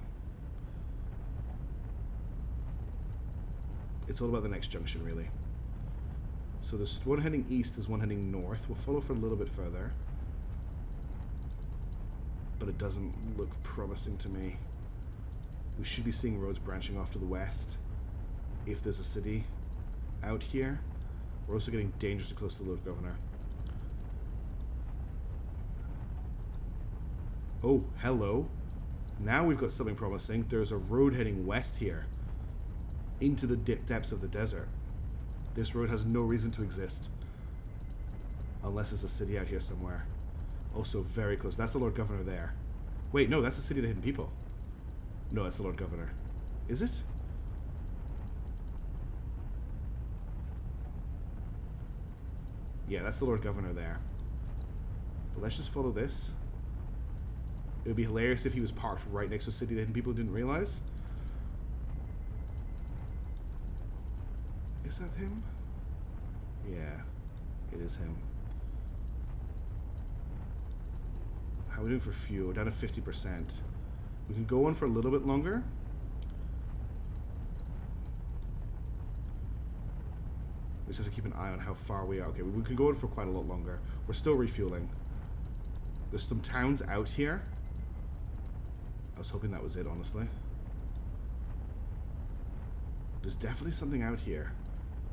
It's all about the next junction, really. So there's one heading east, there's one heading north. We'll follow for a little bit further. But it doesn't look promising to me. We should be seeing roads branching off to the west. If there's a city out here. We're also getting dangerously close to the Lord Governor. Oh, hello. Now we've got something promising. There's a road heading west here. Into the depths of the desert. This road has no reason to exist. Unless there's a city out here somewhere. Also very close. That's the Lord Governor there. Wait, no, that's the city of the hidden people. No, that's the Lord Governor. Is it? Yeah, that's the Lord Governor there. But let's just follow this. It would be hilarious if he was parked right next to a city that hidden people didn't realize. Is that him? Yeah, it is him. How are we doing for fuel? We're down to 50%. We can go on for a little bit longer. We just have to keep an eye on how far we are. Okay, we can go on for quite a lot longer. We're still refueling. There's some towns out here. I was hoping that was it, honestly. There's definitely something out here.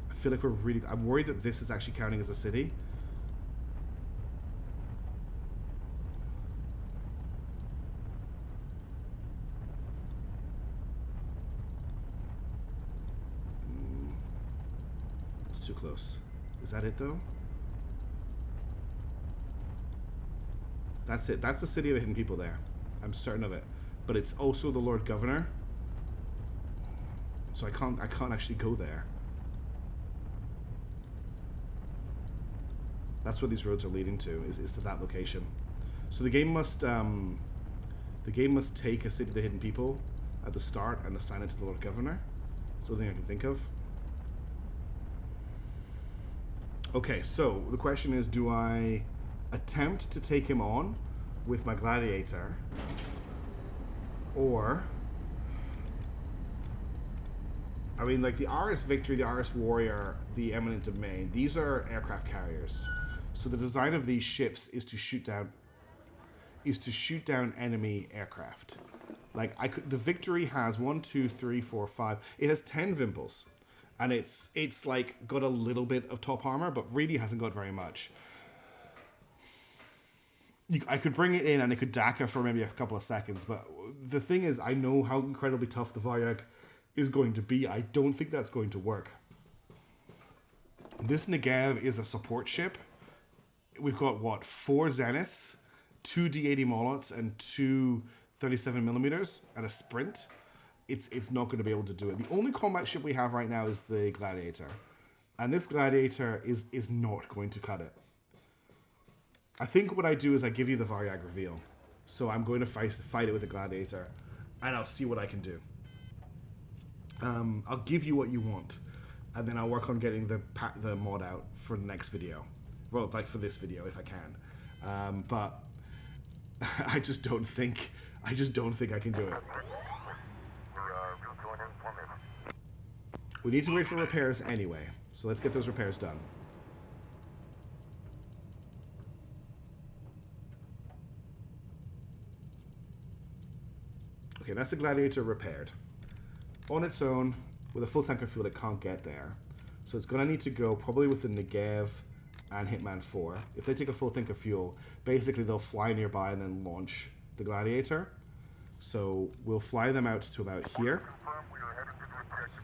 I feel like we're really... I'm worried that this is actually counting as a city. It's too close. Is that it, though? That's it. That's the city of the hidden people there. I'm certain of it. But it's also the Lord Governor. So I can't actually go there. That's where these roads are leading to, is to that location. So the game must take a city of the hidden people at the start and assign it to the Lord Governor. That's the only thing I can think of. Okay, so the question is, do I attempt to take him on with my gladiator, or... I mean, like the RS Victory, the RS Warrior, the Eminent Domain, these are aircraft carriers. So the design of these ships is to shoot down enemy aircraft. Like the Victory has 1, 2, 3, 4, 5. It has 10 Vimples, and it's like got a little bit of top armor, but really hasn't got very much. I could bring it in and it could DACA for maybe a couple of seconds, but the thing is, I know how incredibly tough the Varyag is going to be. I don't think that's going to work. This Negev is a support ship. We've got, what, 4 Zeniths, 2 D80 Molots, and 2 37mm, and a Sprint. It's not going to be able to do it. The only combat ship we have right now is the Gladiator. And this Gladiator is not going to cut it. I think what I do is I give you the Varyag reveal. So I'm going to fight it with the Gladiator, and I'll see what I can do. I'll give you what you want, and then I'll work on getting the mod out for the next video. Well, like for this video, if I can. But I just don't think I can do it. We need to wait for repairs anyway, so let's get those repairs done. Okay, that's the Gladiator repaired. On its own, with a full tank of fuel, it can't get there. So it's going to need to go probably with the Negev and Hitman 4. If they take a full tank of fuel, basically they'll fly nearby and then launch the Gladiator. So we'll fly them out to about here.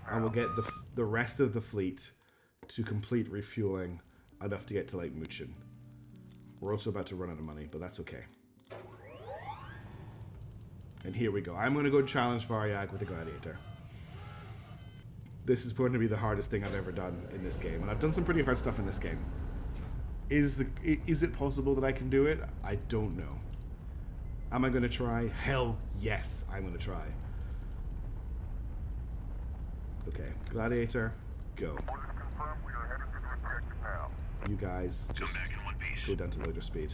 And we'll get the rest of the fleet to complete refueling enough to get to Lake Muchin. We're also about to run out of money, but that's okay. And here we go. I'm going to go challenge Varyag with the Gladiator. This is going to be the hardest thing I've ever done in this game. And I've done some pretty hard stuff in this game. Is it possible that I can do it? I don't know. Am I going to try? Hell yes, I'm going to try. Okay, Gladiator, go. You guys just go down to loader speed.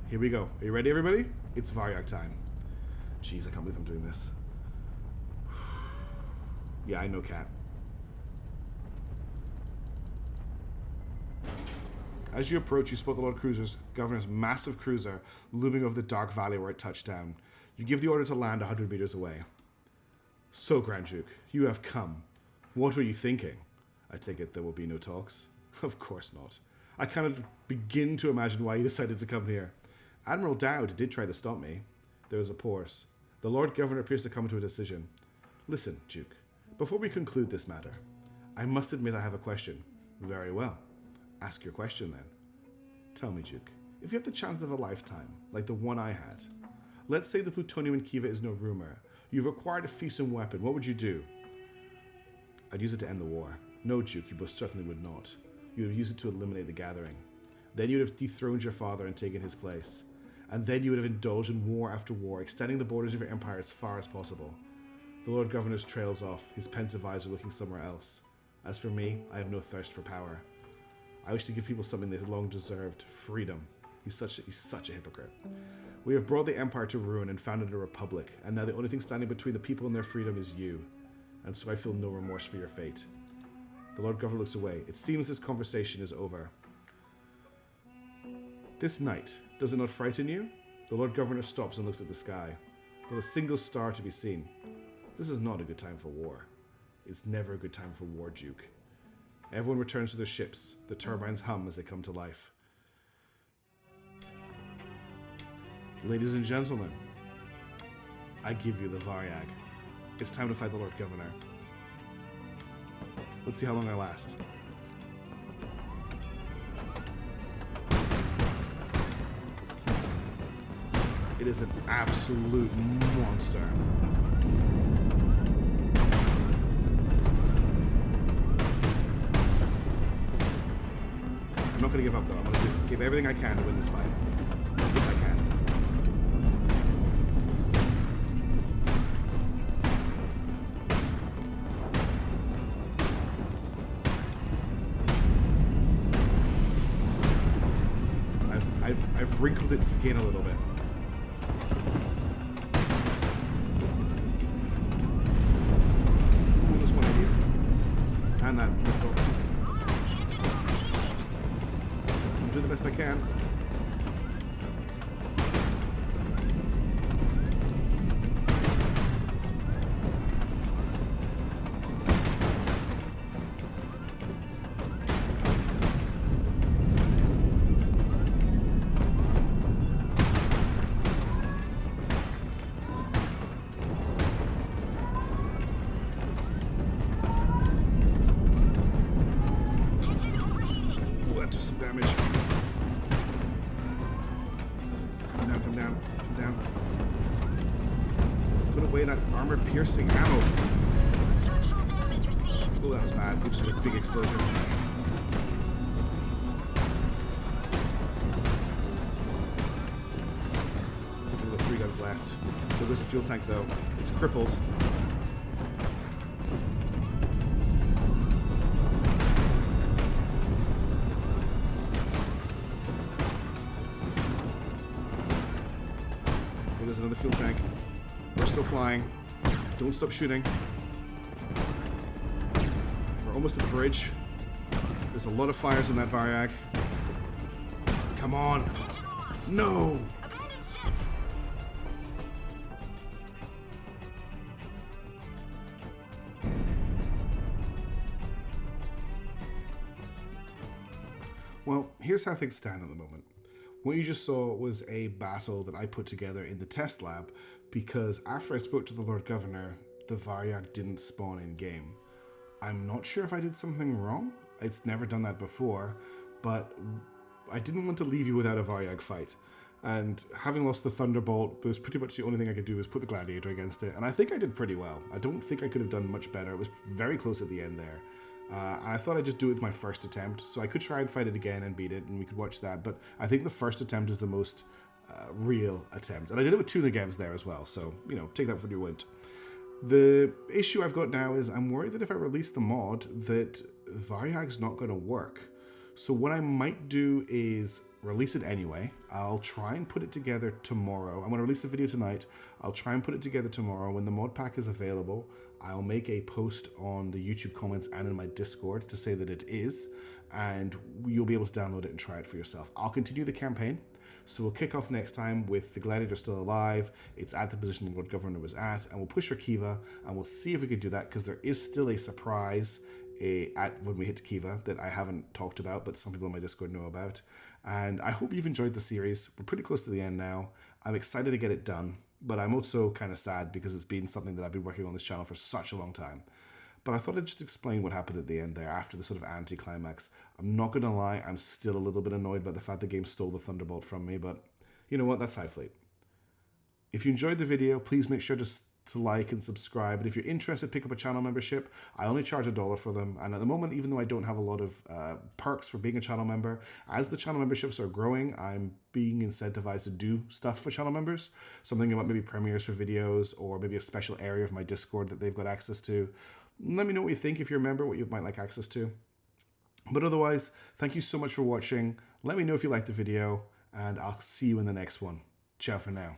Here we go. Are you ready, everybody? It's Varyag time. Jeez, I can't believe I'm doing this. Yeah, I know, Cat. As you approach, you spot the Lord Governor's massive cruiser looming over the dark valley where it touched down. You give the order to land 100 meters away. So, Grand Duke, you have come. What were you thinking? I take it there will be no talks? Of course not. I cannot begin to imagine why you decided to come here. Admiral Dowd did try to stop me. There was a pause. The Lord Governor appears to come to a decision. Listen, Duke, before we conclude this matter, I must admit I have a question. Very well. Ask your question then. Tell me, Duke, if you have the chance of a lifetime, like the one I had, let's say the plutonium in Khiva is no rumor, you've acquired a fearsome weapon, what would you do? I'd use it to end the war. No, Duke, you most certainly would not. You would have used it to eliminate the gathering. Then you would have dethroned your father and taken his place. And then you would have indulged in war after war, extending the borders of your empire as far as possible. The Lord Governor's trails off, his pensive eyes are looking somewhere else. As for me, I have no thirst for power. I wish to give people something they long deserved, freedom. He's such a hypocrite. We have brought the empire to ruin and founded a republic, and now the only thing standing between the people and their freedom is you. And so I feel no remorse for your fate. The Lord Governor looks away. It seems this conversation is over. This night, does it not frighten you? The Lord Governor stops and looks at the sky. Not a single star to be seen. This is not a good time for war. It's never a good time for war, Duke. Everyone returns to their ships. The turbines hum as they come to life. Ladies and gentlemen, I give you the Varyag. It's time to fight the Lord Governor. Let's see how long I last. It is an absolute monster. I'm not going to give up though. I'm going to give everything I can to win this fight. If I can. I've wrinkled its skin a little bit. Ooh, there's one of these. And that missile. I'm doing the best I can. away that armor-piercing ammo. Structural damage received. Oh, that was bad. We just had a big explosion. We've got 3 guns left. Oh, there's a fuel tank though. It's crippled. Oh, there's another fuel tank. We're still flying. Don't stop shooting. We're almost at the bridge. There's a lot of fires in that Varyag. Come on. No! Abandoned ship. Well, here's how things stand at the moment. What you just saw was a battle that I put together in the test lab because after I spoke to the Lord Governor, the Varyag didn't spawn in game. I'm not sure if I did something wrong. It's never done that before, but I didn't want to leave you without a Varyag fight. And having lost the Thunderbolt was pretty much the only thing I could do was put the Gladiator against it. And I think I did pretty well. I don't think I could have done much better. It was very close at the end there. I thought I'd just do it with my first attempt. So I could try and fight it again and beat it, and we could watch that. But I think the first attempt is the most real attempt. And I did it with 2 Negevs there as well. So, you know, take that for what you want. The issue I've got now is I'm worried that if I release the mod, that Varyag's not going to work. So what I might do is release it anyway. I'll try and put it together tomorrow. I'm going to release the video tonight. I'll try and put it together tomorrow. When the mod pack is available, I'll make a post on the YouTube comments and in my Discord to say that it is, and you'll be able to download it and try it for yourself. I'll continue the campaign. So we'll kick off next time with the Gladiator still alive. It's at the position the Lord Governor was at, and we'll push for Khiva, and we'll see if we can do that, because there is still a surprise when we hit Khiva that I haven't talked about, but some people on my Discord know about. And I hope you've enjoyed the series. We're pretty close to the end now. I'm excited to get it done, but I'm also kind of sad because it's been something that I've been working on this channel for such a long time. But I thought I'd just explain what happened at the end there after the sort of anti-climax. I'm not going to lie, I'm still a little bit annoyed by the fact the game stole the Thunderbolt from me, but you know what, that's Highfleet. If you enjoyed the video, please make sure to like and subscribe. And if you're interested, pick up a channel membership. I only charge $1 for them. And at the moment, even though I don't have a lot of perks for being a channel member, as the channel memberships are growing, I'm being incentivized to do stuff for channel members. Something about maybe premieres for videos, or maybe a special area of my Discord that they've got access to. Let me know what you think if you're a member, what you might like access to. But otherwise, thank you so much for watching. Let me know if you liked the video, and I'll see you in the next one. Ciao for now.